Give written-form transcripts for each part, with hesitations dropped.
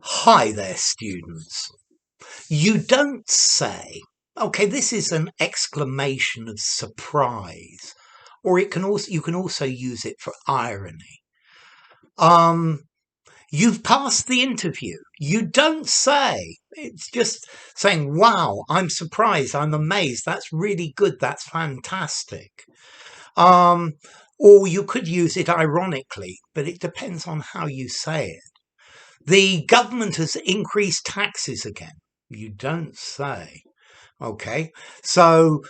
Hi there, students. You don't say. Okay, this is an exclamation of surprise, or you can also use it for irony. Um, you've passed the interview. You don't say. It's just saying, "Wow, I'm surprised. I'm amazed. That's really good. That's fantastic." Um, or you could use it ironically, but it depends on how you say it. The government has increased taxes again. You don't say. Okay. So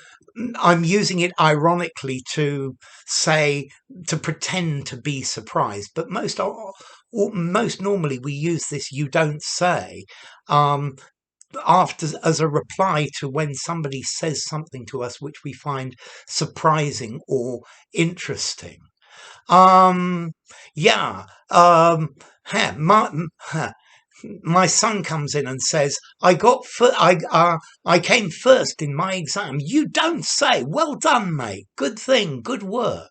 I'm using it ironically to say, to pretend to be surprised. But most normally we use this you don't say um, after as a reply to when somebody says something to us which we find surprising or interesting. Um, yeah. Um, huh, my son comes in and says, I came first in my exam." You don't say. Well done, mate. Good thing. Good work.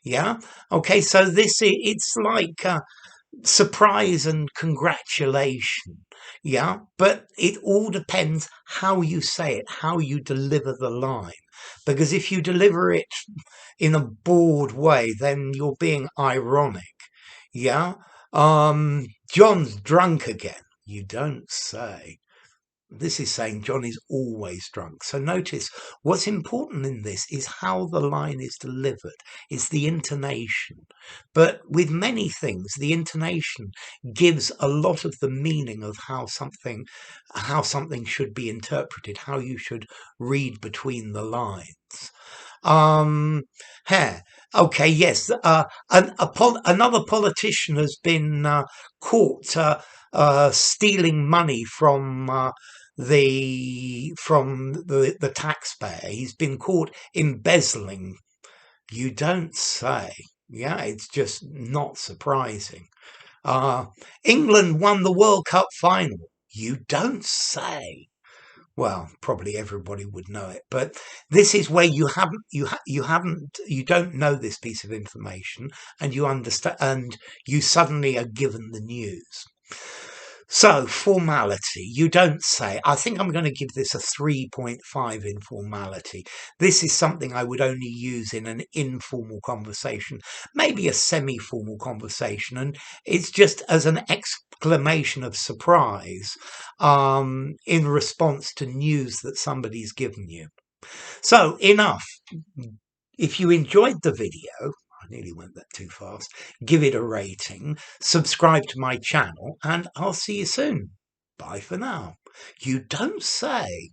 Yeah. Okay. So it's like surprise and congratulation. Yeah. But it all depends how you say it, how you deliver the line. Because if you deliver it in a bored way, then you're being ironic. Yeah. John's drunk again. You don't say. This is saying John is always drunk. So notice what's important in this is how the line is delivered. It's the intonation. But with many things, the intonation gives a lot of the meaning of how something should be interpreted, how you should read between the lines. Um, here. Okay, yes. Another politician has been caught stealing money from the taxpayer. He's been caught embezzling. You don't say. Yeah, it's just not surprising. Uh, England won the World Cup final. You don't say. Well, probably everybody would know it, but this is where you don't know this piece of information, and you understand, and you suddenly are given the news. So, formality. You don't say. I think I'm going to give this a 3.5 in formality. This is something I would only use in an informal conversation, maybe a semi-formal conversation, and it's just as an exclamation of surprise in response to news that somebody's given you. So, enough. If you enjoyed the video, I nearly went that too fast, give it a rating, subscribe to my channel, and I'll see you soon. Bye for now. You don't say.